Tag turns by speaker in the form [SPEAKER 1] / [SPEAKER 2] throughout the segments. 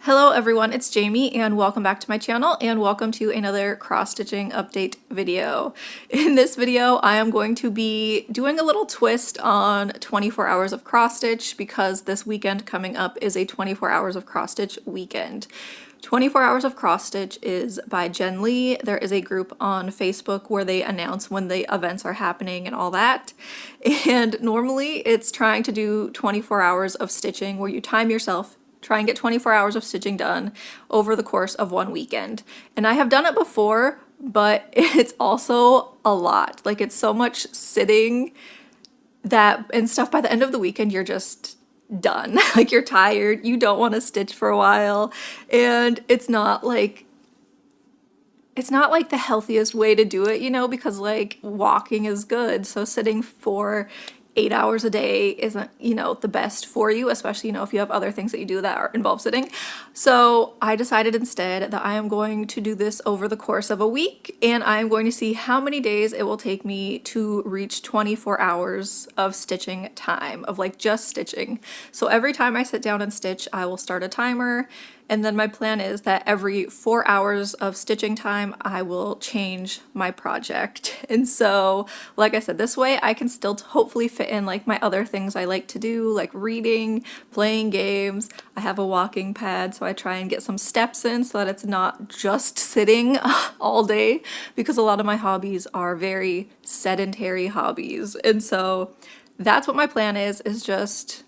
[SPEAKER 1] Hello everyone, it's Jamie and welcome back to my channel and welcome to another cross-stitching update video. In this video, I am going to be doing a little twist on 24 hours of cross-stitch because this weekend coming up is a 24 hours of cross-stitch weekend. 24 Hours of Cross-Stitch is by Jen Lee. There is a group on Facebook where they announce when the events are happening and all that. And normally it's trying to do 24 hours of stitching where you time yourself, try and get 24 hours of stitching done over the course of one weekend. And I have done it before, but it's also a lot. Like, it's so much sitting and stuff. By the end of the weekend, you're just done. Like, you're tired, you don't want to stitch for a while, and it's not like the healthiest way to do it, you know, because like walking is good, so sitting for 8 hours a day isn't, you know, the best for you, especially, you know, if you have other things that you do that involve sitting. So I decided instead that I am going to do this over the course of a week, and I am going to see how many days it will take me to reach 24 hours of stitching time, of like just stitching. So every time I sit down and stitch, I will start a timer. And then my plan is that every 4 hours of stitching time, I will change my project. And so, like I said, this way I can still hopefully fit in like my other things I like to do, like reading, playing games. I have a walking pad, so I try and get some steps in so that it's not just sitting all day, because a lot of my hobbies are very sedentary hobbies. And so that's what my plan is just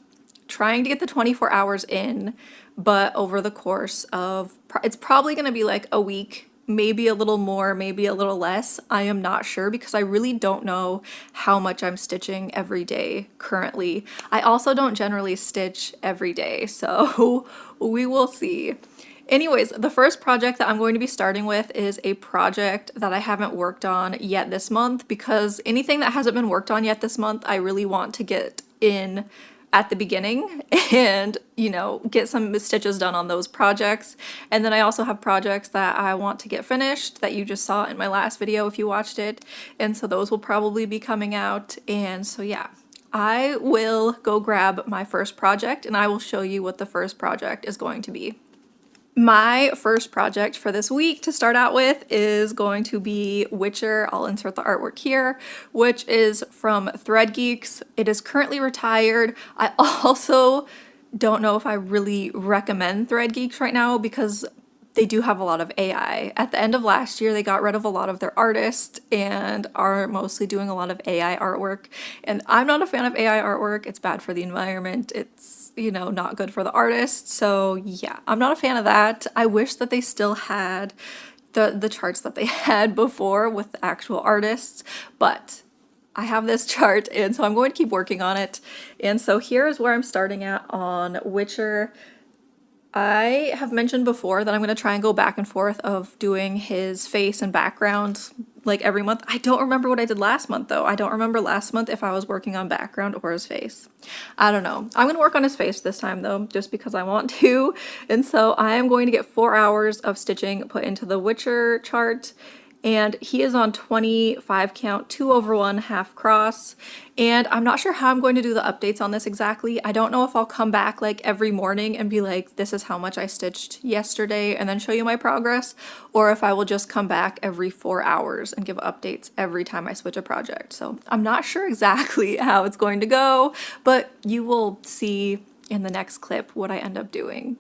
[SPEAKER 1] trying to get the 24 hours in, but over the course of, it's probably going to be like a week, maybe a little more, maybe a little less. I am not sure because I really don't know how much I'm stitching every day currently. I also don't generally stitch every day, so we will see. Anyways, the first project that I'm going to be starting with is a project that I haven't worked on yet this month, because anything that hasn't been worked on yet this month, I really want to get in at the beginning and, you know, get some stitches done on those projects. And then I also have projects that I want to get finished that you just saw in my last video if you watched it. And so those will probably be coming out. And so yeah, I will go grab my first project and I will show you what the first project is going to be. My first project for this week to start out with is going to be Witcher. I'll insert the artwork here, which is from Thread Geeks. It is currently retired. I also don't know if I really recommend Thread Geeks right now because they do have a lot of AI. At the end of last year, they got rid of a lot of their artists and are mostly doing a lot of AI artwork. And I'm not a fan of AI artwork. It's bad for the environment. It's, you know, not good for the artists. So yeah, I'm not a fan of that. I wish that they still had the charts that they had before with the actual artists, but I have this chart and so I'm going to keep working on it. And so here is where I'm starting at on Witcher. I have mentioned before that I'm going to try and go back and forth of doing his face and background like every month. I don't remember what I did last month though. I don't remember last month if I was working on background or his face. I don't know. I'm going to work on his face this time though, just because I want to. And so I am going to get 4 hours of stitching put into the Witcher chart. And he is on 25 count, 2 over 1 half cross. And I'm not sure how I'm going to do the updates on this exactly. I don't know if I'll come back like every morning and be like, this is how much I stitched yesterday and then show you my progress, or if I will just come back every 4 hours and give updates every time I switch a project. So I'm not sure exactly how it's going to go, but you will see in the next clip what I end up doing.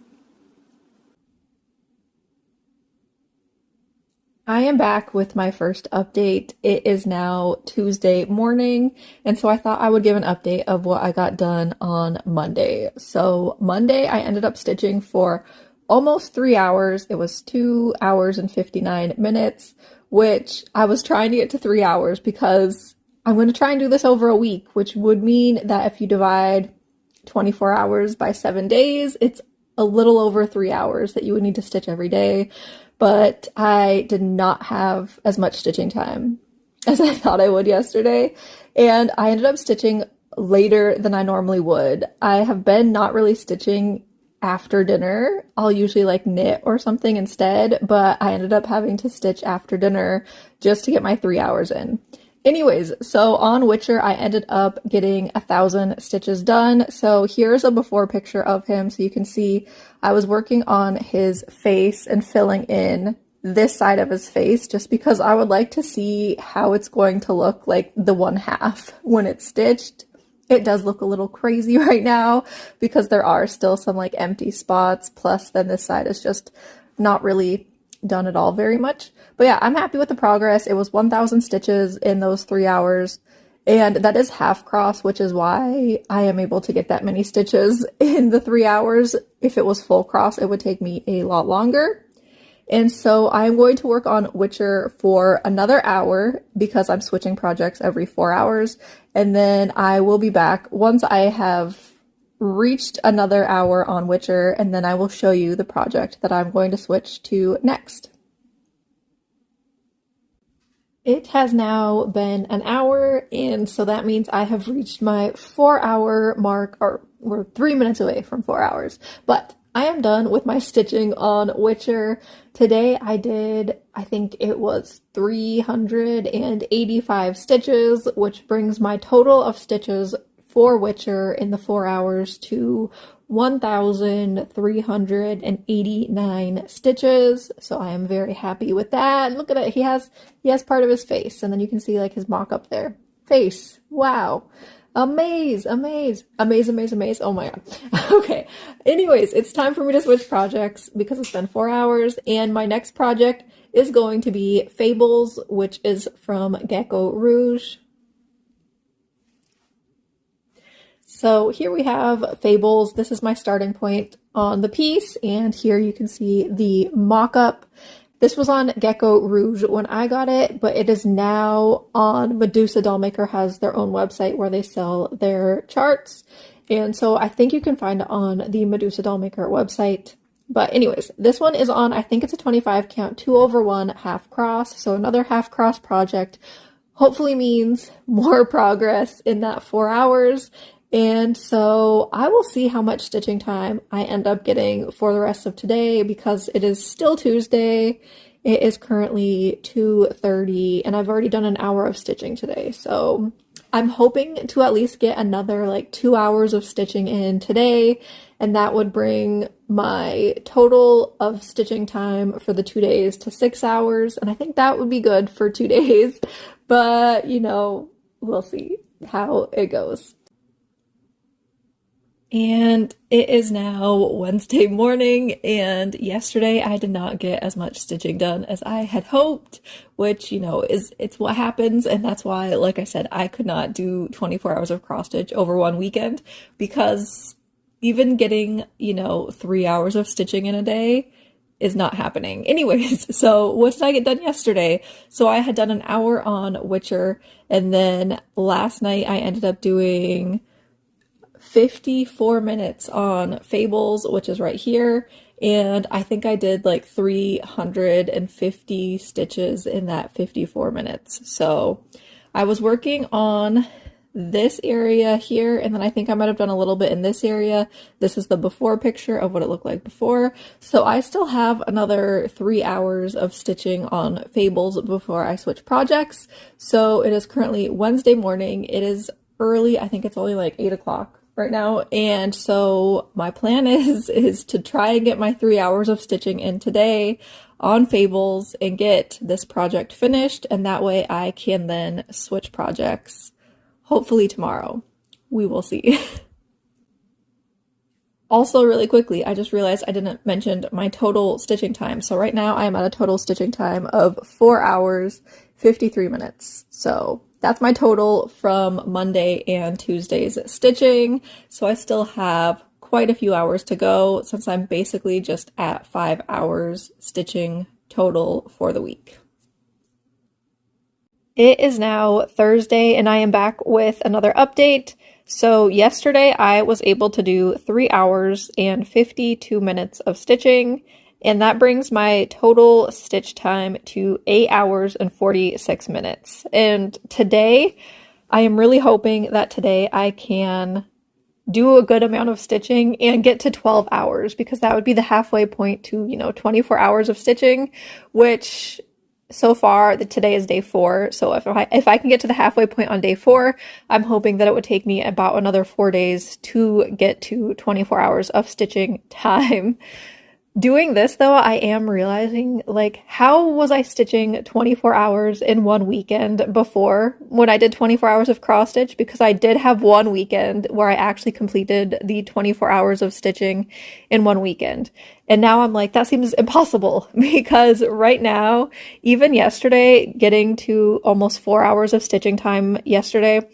[SPEAKER 1] I am back with my first update. It is now Tuesday morning, and so I thought I would give an update of what I got done on Monday. So Monday, I ended up stitching for almost 3 hours. It was 2 hours and 59 minutes, which I was trying to get to 3 hours because I'm going to try and do this over a week, which would mean that if you divide 24 hours by 7 days, it's a little over 3 hours that you would need to stitch every day. But I did not have as much stitching time as I thought I would yesterday, and I ended up stitching later than I normally would. I have been not really stitching after dinner. I'll usually like knit or something instead, but I ended up having to stitch after dinner just to get my 3 hours in. Anyways, so on Witcher, I ended up getting 1,000 stitches done. So here's a before picture of him. So you can see I was working on his face and filling in this side of his face just because I would like to see how it's going to look like the one half when it's stitched. It does look a little crazy right now because there are still some like empty spots. Plus then this side is just not really done at all very much. But yeah, I'm happy with the progress. It was 1,000 stitches in those 3 hours. And that is half cross, which is why I am able to get that many stitches in the 3 hours. If it was full cross, it would take me a lot longer. And so I'm going to work on Witcher for another hour because I'm switching projects every 4 hours. And then I will be back once I have reached another hour on Witcher, and then I will show you the project that I'm going to switch to next. It has now been an hour, and so that means I have reached my 4-hour mark, or we're 3 minutes away from 4 hours. But I am done with my stitching on Witcher. Today I did, I think it was 385 stitches, which brings my total of stitches for Witcher in the 4 hours to 1,389 stitches. So I am very happy with that. Look at it. He has part of his face, and then you can see like his mock up there. Face. Wow. Amaze. Oh my god. Okay. Anyways, it's time for me to switch projects because it's been 4 hours, and my next project is going to be Fables, which is from Gecko Rouge. So here we have Fables. This is my starting point on the piece, and here you can see the mock-up. This was on Gecko Rouge when I got it, but it is now on Medusa Dollmaker has their own website where they sell their charts. And so I think you can find it on the Medusa Dollmaker website. But anyways, this one is on, I think it's a 25 count, 2/1 half cross. So another half cross project hopefully means more progress in that 4 hours. And so I will see how much stitching time I end up getting for the rest of today because it is still Tuesday. It is currently 2:30 and I've already done an hour of stitching today. So I'm hoping to at least get another like 2 hours of stitching in today. And that would bring my total of stitching time for the 2 days to 6 hours. And I think that would be good for 2 days. But, you know, we'll see how it goes. And it is now Wednesday morning, and yesterday I did not get as much stitching done as I had hoped, which, you know, it's what happens, and that's why, like I said, I could not do 24 hours of cross stitch over one weekend, because even getting, you know, 3 hours of stitching in a day is not happening. Anyways, so what did I get done yesterday? So I had done an hour on Witcher, and then last night I ended up doing 54 minutes on Fables, which is right here, and I think I did like 350 stitches in that 54 minutes. So I was working on this area here, and then I think I might have done a little bit in this area. This is the before picture of what it looked like before. So I still have another 3 hours of stitching on Fables before I switch projects. So it is currently Wednesday morning. It is early. I think it's only like 8 o'clock right now, and so my plan is to try and get my 3 hours of stitching in today on Fables and get this project finished, and that way I can then switch projects hopefully tomorrow. We will see. Also, really quickly, I just realized I didn't mention my total stitching time. So right now I am at a total stitching time of 4 hours 53 minutes. So that's my total from Monday and Tuesday's stitching. So I still have quite a few hours to go since I'm basically just at 5 hours stitching total for the week. It is now Thursday and I am back with another update. So yesterday I was able to do 3 hours and 52 minutes of stitching, and that brings my total stitch time to 8 hours and 46 minutes. And today, I am really hoping that today I can do a good amount of stitching and get to 12 hours, because that would be the halfway point to, you know, 24 hours of stitching, which so far, today is day 4. So if I can get to the halfway point on day 4, I'm hoping that it would take me about another 4 days to get to 24 hours of stitching time. Doing this though, I am realizing, like, how was I stitching 24 hours in one weekend before when I did 24 hours of cross stitch? Because I did have one weekend where I actually completed the 24 hours of stitching in one weekend. And now I'm like, that seems impossible because right now, even yesterday, getting to almost 4 hours of stitching time yesterday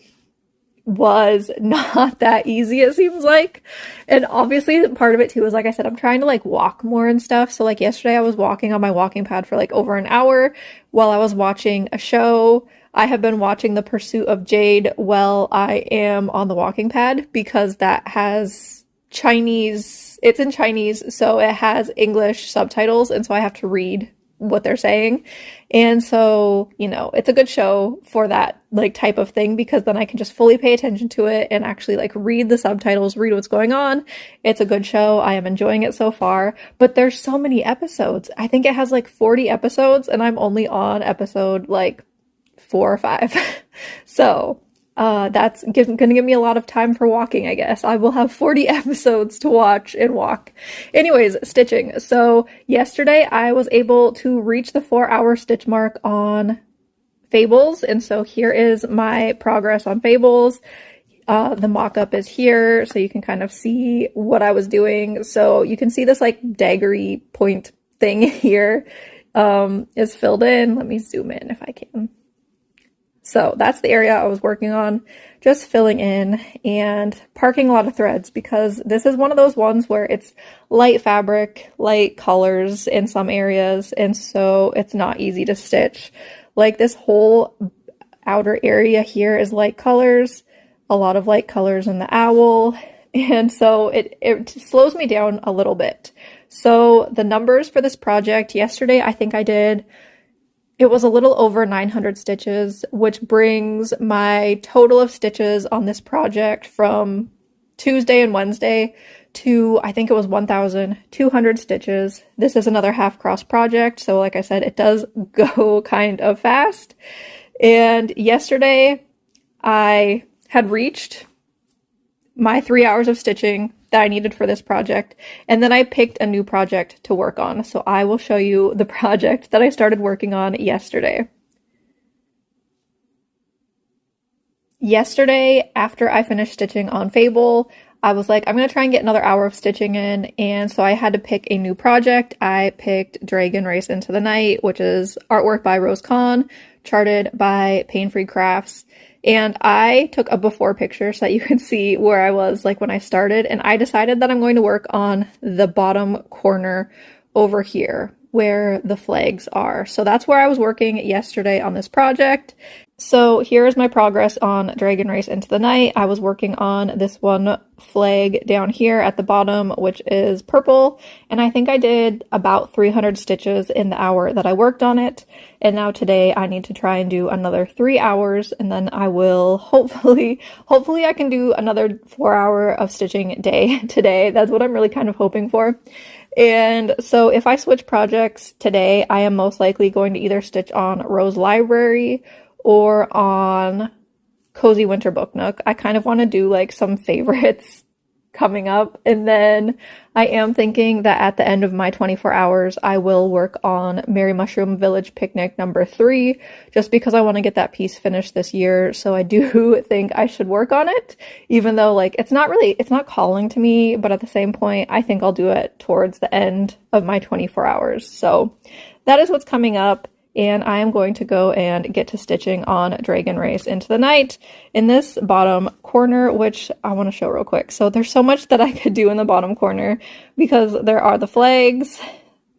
[SPEAKER 1] was not that easy, it seems like. And obviously part of it too is, like I said, I'm trying to like walk more and stuff. So like yesterday I was walking on my walking pad for like over an hour while I was watching a show. I have been watching The Pursuit of Jade while I am on the walking pad because that has Chinese, it's in Chinese, so it has English subtitles, and so I have to read what they're saying. And so, you know, it's a good show for that like type of thing because then I can just fully pay attention to it and actually like read the subtitles, read what's going on. It's a good show. I am enjoying it so far, but there's so many episodes. I think it has like 40 episodes and I'm only on episode like 4 or 5. So that's gonna give me a lot of time for walking, I guess. I will have 40 episodes to watch and walk. Anyways, stitching. So yesterday I was able to reach the 4-hour stitch mark on Fables, and so here is my progress on Fables. The mock-up is here, so you can kind of see what I was doing. So you can see this like daggery point thing here is filled in. Let me zoom in if I can. So that's the area I was working on, just filling in and parking a lot of threads because this is one of those ones where it's light fabric, light colors in some areas, and so it's not easy to stitch. Like this whole outer area here is light colors, a lot of light colors in the owl, and so it slows me down a little bit. So the numbers for this project, yesterday I think it was a little over 900 stitches, which brings my total of stitches on this project from Tuesday and Wednesday to, I think it was 1,200 stitches. This is another half cross project, so like I said, it does go kind of fast. And yesterday, I had reached my 3 hours of stitching that I needed for this project, and then I picked a new project to work on. So I will show you the project that I started working on yesterday. Yesterday, after I finished stitching on Fable, I was like, I'm going to try and get another hour of stitching in, and so I had to pick a new project. I picked Dragon Race Into the Night, which is artwork by Rose Kahn, charted by Paine Crafts. And I took a before picture so that you can see where I was like when I started. And I decided that I'm going to work on the bottom corner over here where the flags are. So that's where I was working yesterday on this project. So here is my progress on Dragon Race Into the Night. I was working on this one flag down here at the bottom, which is purple, and I think I did about 300 stitches in the hour that I worked on it. And now today I need to try and do another 3 hours, and then I will hopefully I can do another 4-hour of stitching day today. That's what I'm really kind of hoping for. And so if I switch projects today, I am most likely going to either stitch on Rose Library or on Cozy Winter Booknook. I kind of want to do like some favorites coming up, and then I am thinking that at the end of my 24 hours I will work on Merry Mushroom Village Picnic number 3, just because I want to get that piece finished this year. So I do think I should work on it, even though like it's not calling to me, but at the same point I think I'll do it towards the end of my 24 hours. So that is what's coming up. And I am going to go and get to stitching on Dragon Race Into the Night in this bottom corner, which I want to show real quick. So there's so much that I could do in the bottom corner because there are the flags,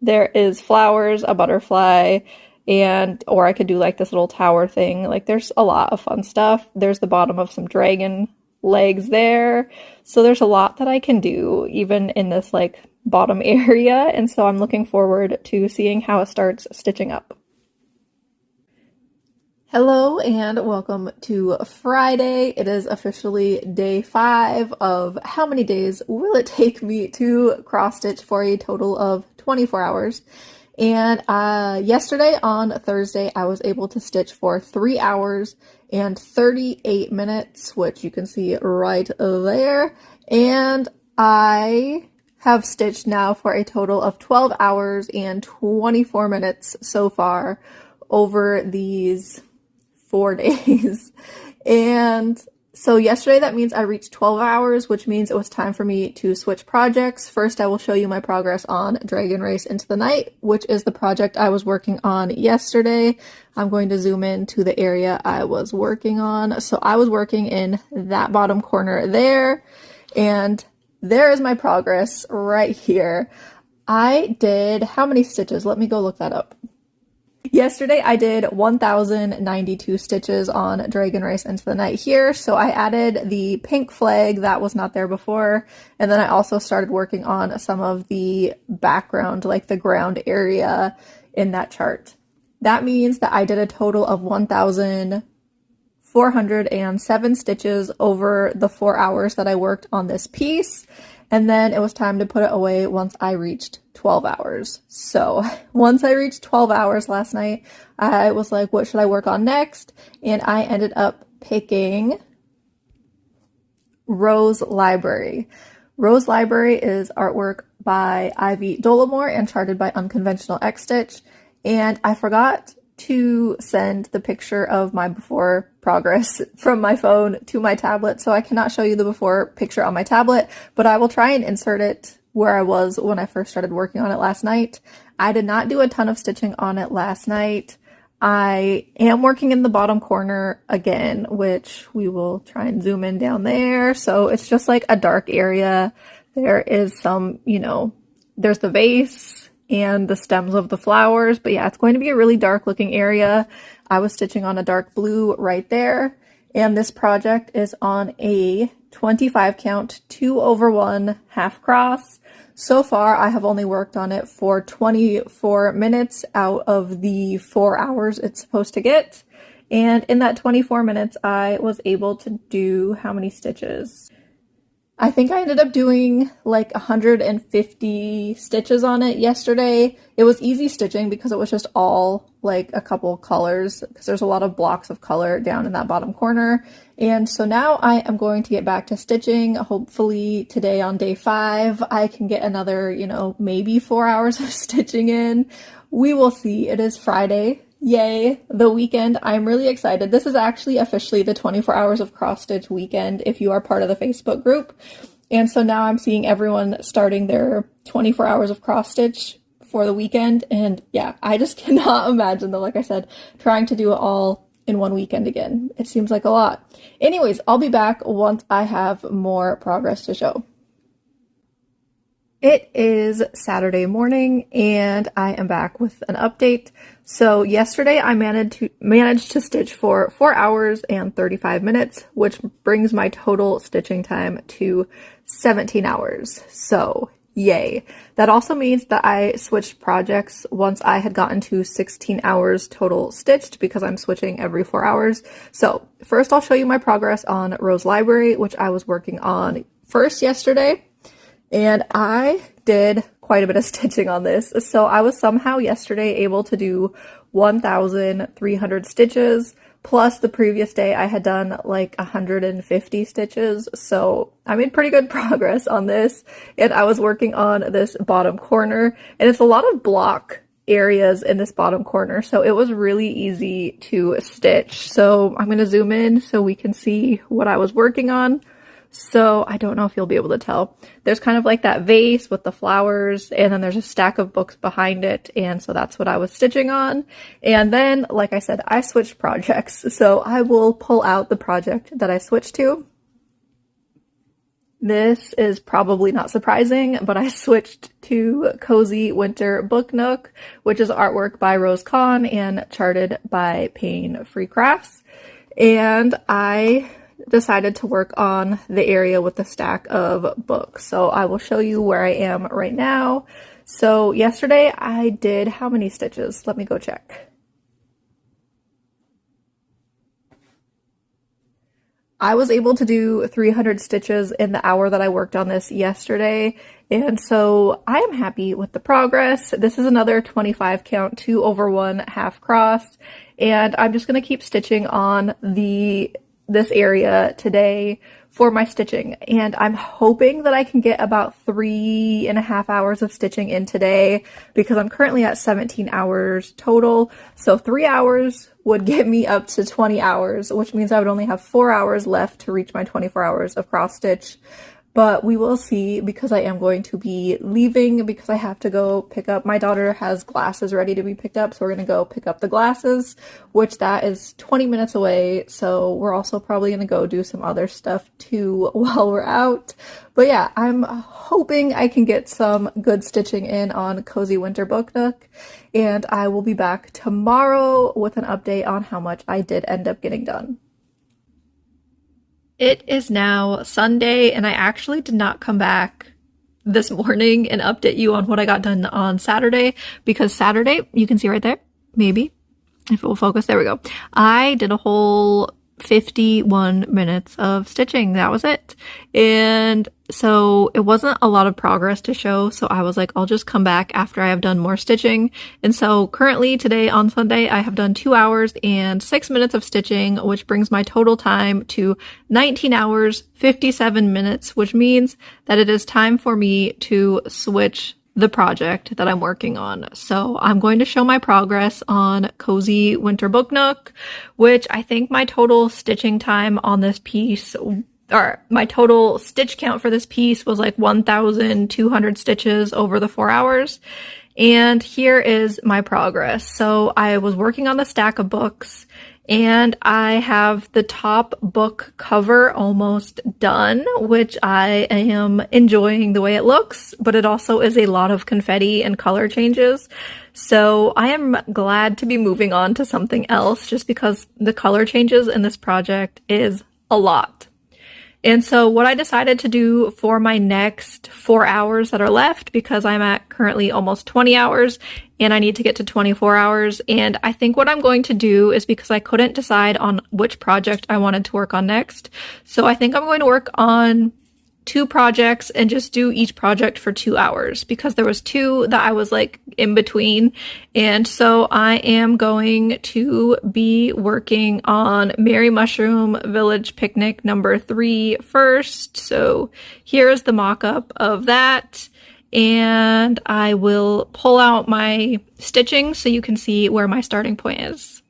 [SPEAKER 1] there is flowers, a butterfly, or I could do like this little tower thing. Like there's a lot of fun stuff. There's the bottom of some dragon legs there. So there's a lot that I can do even in this like bottom area. And so I'm looking forward to seeing how it starts stitching up. Hello and welcome to Friday. It is officially day 5 of how many days will it take me to cross stitch for a total of 24 hours. And yesterday on Thursday, I was able to stitch for 3 hours and 38 minutes, which you can see right there. And I have stitched now for a total of 12 hours and 24 minutes so far over these 4 days. And so yesterday, that means I reached 12 hours, which means it was time for me to switch projects. First, I will show you my progress on Dragon Race Into the Night, which is the project I was working on yesterday. I'm going to zoom in to the area I was working on. So I was working in that bottom corner there, and there is my progress right here. I did how many stitches? Let me go look that up. Yesterday I did 1,092 stitches on Dragon Race Into the Night here, so I added the pink flag that was not there before, and then I also started working on some of the background, like the ground area in that chart. That means that I did a total of 1,407 stitches over the 4 hours that I worked on this piece, and then it was time to put it away once I reached 12 hours. So once I reached 12 hours last night, I was like, what should I work on next? And I ended up picking Rose Library. Rose Library is artwork by Ivy Dolamore and charted by UnconventionalXstitch. And I forgot to send the picture of my before progress from my phone to my tablet, so I cannot show you the before picture on my tablet, but I will try and insert it where I was when I first started working on it last night. I did not do a ton of stitching on it last night. I am working in the bottom corner again, which we will try and zoom in down there. So it's just like a dark area. There is some, there's the vase and the stems of the flowers, but yeah, it's going to be a really dark looking area. I was stitching on a dark blue right there, and this project is on a 25 count 2/1 half cross. So far I have only worked on it for 24 minutes out of the 4 hours it's supposed to get, and in that 24 minutes I was able to do how many stitches? I think I ended up doing like 150 stitches on it yesterday. It was easy stitching because it was just all like a couple colors, because there's a lot of blocks of color down in that bottom corner. And so now I am going to get back to stitching. Hopefully today on day 5, I can get another, maybe 4 hours of stitching in. We will see. It is Friday. Yay, the weekend. I'm really excited. This is actually officially the 24 hours of cross stitch weekend if you are part of the Facebook group. And so now I'm seeing everyone starting their 24 hours of cross stitch for the weekend. And yeah, I just cannot imagine though, like I said, trying to do it all in one weekend again. It seems like a lot. Anyways, I'll be back once I have more progress to show. It is Saturday morning and I am back with an update. So yesterday I managed to stitch for 4 hours and 35 minutes, which brings my total stitching time to 17 hours. So yay. That also means that I switched projects once I had gotten to 16 hours total stitched, because I'm switching every 4 hours. So first I'll show you my progress on Rose Library, which I was working on first yesterday. And I did quite a bit of stitching on this. So I was somehow yesterday able to do 1,300 stitches, plus the previous day I had done like 150 stitches. So I made pretty good progress on this. And I was working on this bottom corner, and it's a lot of block areas in this bottom corner. So it was really easy to stitch. So I'm going to zoom in so we can see what I was working on. So I don't know if you'll be able to tell. There's kind of like that vase with the flowers, and then there's a stack of books behind it. And so that's what I was stitching on. And then, like I said, I switched projects. So I will pull out the project that I switched to. This is probably not surprising, but I switched to Cozy Winter Booknook, which is artwork by Rose Kahn and charted by Paine Free Crafts. And I decided to work on the area with the stack of books. So I will show you where I am right now. So yesterday I did how many stitches? Let me go check. I was able to do 300 stitches in the hour that I worked on this yesterday, And so I am happy with the progress. This is another 25 count 2 over 1 half cross, and I'm just going to keep stitching on this area today for my stitching, and I'm hoping that I can get about 3.5 hours of stitching in today because I'm currently at 17 hours total. So 3 hours would get me up to 20 hours, which means I would only have 4 hours left to reach my 24 hours of cross stitch. But we will see, because I am going to be leaving because I have to go pick up, my daughter has glasses ready to be picked up, so we're going to go pick up the glasses, which that is 20 minutes away, so we're also probably going to go do some other stuff too while we're out. But yeah, I'm hoping I can get some good stitching in on Cozy Winter Booknook, and I will be back tomorrow with an update on how much I did end up getting done. It is now Sunday, and I actually did not come back this morning and update you on what I got done on Saturday, because Saturday, you can see right there, maybe, if it will focus, there we go. I did a whole 51 minutes of stitching. That was it. And so it wasn't a lot of progress to show, so I was like, I'll just come back after I have done more stitching. And so currently today on Sunday, I have done 2 hours and 6 minutes of stitching, which brings my total time to 19 hours, 57 minutes, which means that it is time for me to switch the project that I'm working on. So I'm going to show my progress on Cozy Winter Booknook, which I think my total stitching time on this piece, or my total stitch count for this piece, was like 1,200 stitches over the 4 hours. And here is my progress. So I was working on the stack of books, and I have the top book cover almost done, which I am enjoying the way it looks, but it also is a lot of confetti and color changes. So I am glad to be moving on to something else, just because the color changes in this project is a lot. And so what I decided to do for my next 4 hours that are left, because I'm at currently almost 20 hours and I need to get to 24 hours. And I think what I'm going to do is, because I couldn't decide on which project I wanted to work on next, so I think I'm going to work on 2 projects and just do each project for 2 hours, because there was 2 that I was like in between. And so I am going to be working on Merry Mushroom Village Picnic number 3 first. So here's the mock-up of that. And I will pull out my stitching so you can see where my starting point is.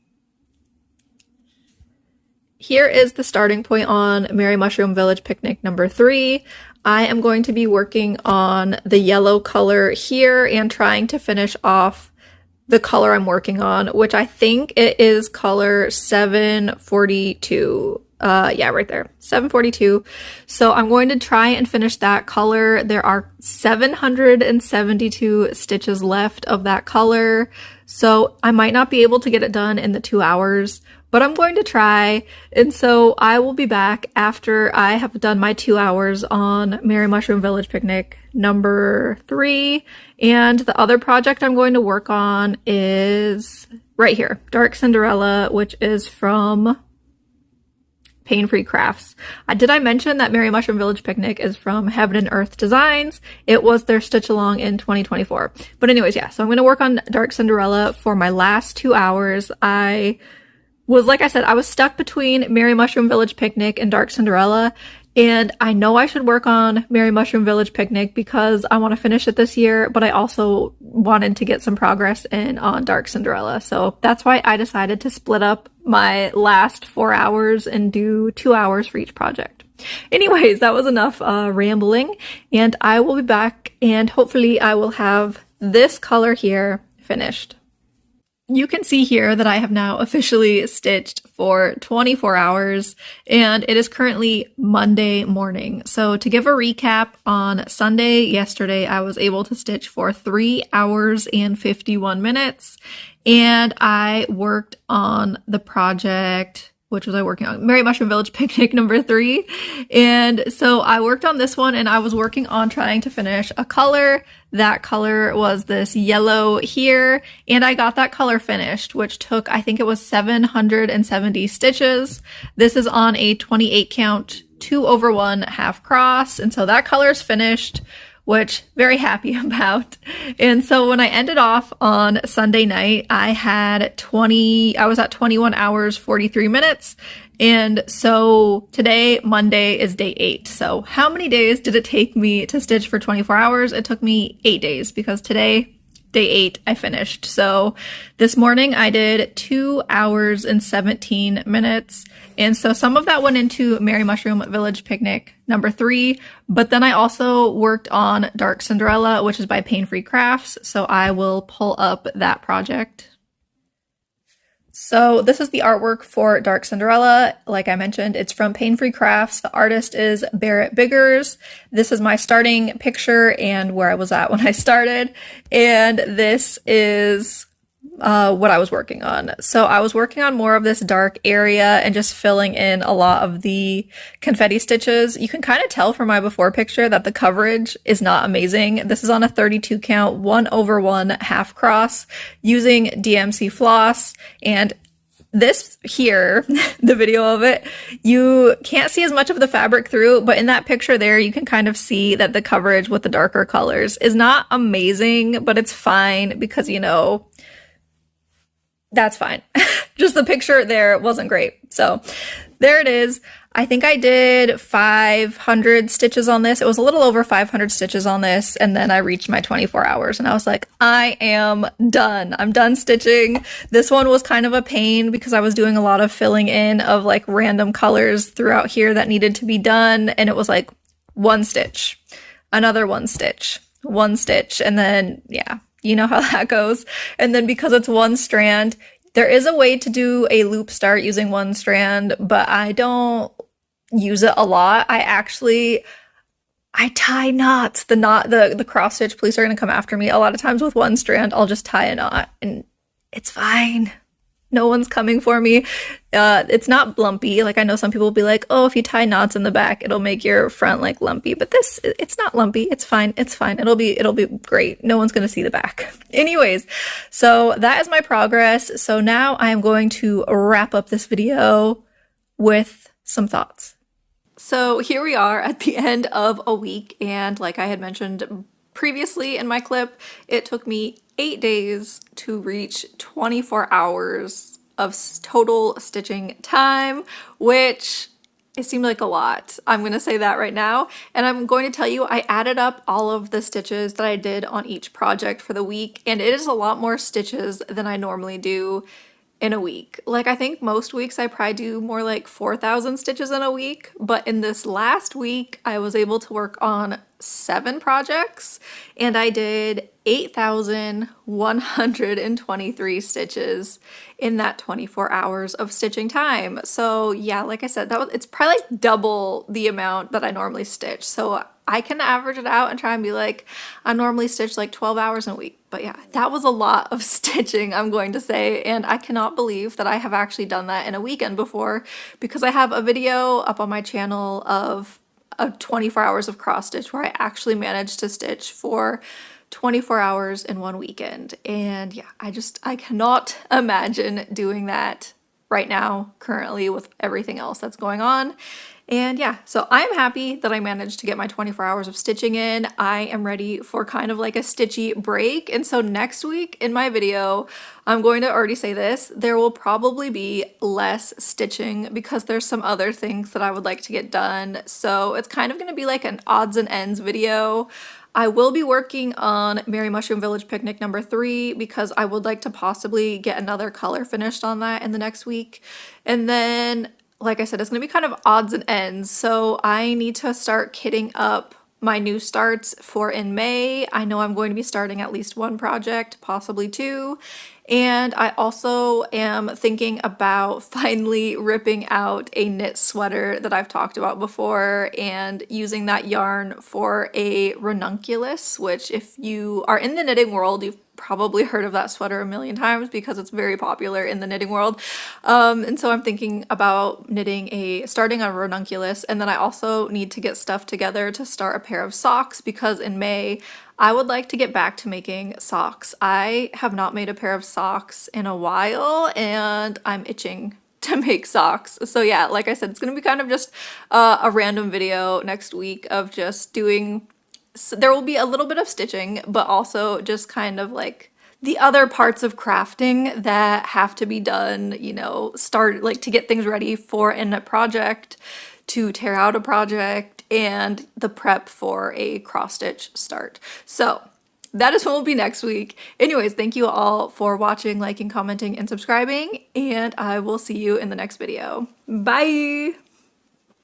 [SPEAKER 1] Here is the starting point on Merry Mushroom Village Picnic number 3. I am going to be working on the yellow color here and trying to finish off the color I'm working on, which I think it is color 742. Yeah, right there, 742. So I'm going to try and finish that color. There are 772 stitches left of that color, so I might not be able to get it done in the 2 hours, but I'm going to try. And so I will be back after I have done my 2 hours on Merry Mushroom Village Picnic number 3. And the other project I'm going to work on is right here, Dark Cinderella, which is from Paine Free Crafts. Did I mention that Merry Mushroom Village Picnic is from Heaven and Earth Designs? It was their stitch along in 2024. But anyways, yeah, so I'm going to work on Dark Cinderella for my last 2 hours. I was, like I said, I was stuck between Merry Mushroom Village Picnic and Dark Cinderella. And I know I should work on Merry Mushroom Village Picnic because I want to finish it this year, but I also wanted to get some progress in on Dark Cinderella. So that's why I decided to split up my last 4 hours and do 2 hours for each project. Anyways, that was enough rambling, and I will be back, and hopefully I will have this color here finished. You can see here that I have now officially stitched for 24 hours, and it is currently Monday morning. So to give a recap, on Sunday, yesterday, I was able to stitch for 3 hours and 51 minutes, and I worked on the project. Which was I working on? Merry Mushroom Village Picnic number 3. And so I worked on this one, and I was working on trying to finish a color. That color was this yellow here, and I got that color finished, which took, I think it was 770 stitches. This is on a 28 count 2/1 half cross, and so that color is finished, which very happy about. And so when I ended off on Sunday night, I was at 21 hours, 43 minutes. And so today, Monday, is day 8. So how many days did it take me to stitch for 24 hours? It took me 8 days because today, day 8, I finished. So this morning I did 2 hours and 17 minutes. And so some of that went into Merry Mushroom Village Picnic number 3. But then I also worked on Dark Cinderella, which is by Paine Crafts. So I will pull up that project. So this is the artwork for Dark Cinderella. Like I mentioned, it's from Paine Crafts. The artist is Barrett. This is my starting picture and where I was at when I started. And this is what I was working on. So I was working on more of this dark area and just filling in a lot of the confetti stitches. You can kind of tell from my before picture that the coverage is not amazing. This is on a 32 count 1/1 half cross using DMC floss. And this here, the video of it, you can't see as much of the fabric through, but in that picture there, you can kind of see that the coverage with the darker colors is not amazing, but it's fine because, you know, that's fine. Just the picture there wasn't great. So there it is. I think I did 500 stitches on this. It was a little over 500 stitches on this. And then I reached my 24 hours and I was like, I am done. I'm done stitching. This one was kind of a pain because I was doing a lot of filling in of like random colors throughout here that needed to be done. And it was like 1 stitch, another 1 stitch, 1 stitch. And then, yeah. You know how that goes. And then because it's 1 strand, there is a way to do a loop start using 1 strand, but I don't use it a lot. I tie knots. The cross stitch police are going to come after me. A lot of times with 1 strand, I'll just tie a knot and it's fine. No one's coming for me. It's not lumpy. Like I know some people will be like, oh, if you tie knots in the back, it'll make your front like lumpy. But it's not lumpy. It's fine. It's fine. It'll be great. No one's going to see the back. Anyways, so that is my progress. So now I am going to wrap up this video with some thoughts. So here we are at the end of a week. And like I had mentioned previously in my clip, it took me 8 days to reach 24 hours of total stitching time, which it seemed like a lot. I'm going to say that right now. And I'm going to tell you, I added up all of the stitches that I did on each project for the week, and it is a lot more stitches than I normally do in a week. Like I think most weeks I probably do more like 4,000 stitches in a week, but in this last week I was able to work on 7 projects and I did 8,123 stitches in that 24 hours of stitching time. So yeah, like I said, it's probably like double the amount that I normally stitch. So I can average it out and try and be like, I normally stitch like 12 hours in a week. But yeah, that was a lot of stitching, I'm going to say. And I cannot believe that I have actually done that in a weekend before, because I have a video up on my channel of 24 hours of cross stitch where I actually managed to stitch for 24 hours in one weekend. And yeah, I cannot imagine doing that right now, currently, with everything else that's going on. And yeah, so I'm happy that I managed to get my 24 hours of stitching in. I am ready for kind of like a stitchy break. And so next week in my video, I'm going to already say this, there will probably be less stitching because there's some other things that I would like to get done. So it's kind of going to be like an odds and ends video. I will be working on Merry Mushroom Village Picnic number 3 because I would like to possibly get another color finished on that in the next week. And then, like I said, it's going to be kind of odds and ends. So I need to start kitting up my new starts for in May. I know I'm going to be starting at least 1 project, possibly 2. And I also am thinking about finally ripping out a knit sweater that I've talked about before and using that yarn for a ranunculus, which if you are in the knitting world, you've probably heard of that sweater a million times because it's very popular in the knitting world. And so I'm thinking about starting a ranunculus, and then I also need to get stuff together to start a pair of socks because in May I would like to get back to making socks. I have not made a pair of socks in a while and I'm itching to make socks. So yeah, like I said, it's gonna be kind of just a random video next week of just doing there will be a little bit of stitching, but also just kind of like the other parts of crafting that have to be done, you know, start like to get things ready for a project, to tear out a project, and the prep for a cross stitch start. So that is what will be next week. Anyways, thank you all for watching, liking, commenting, and subscribing, and I will see you in the next video. Bye!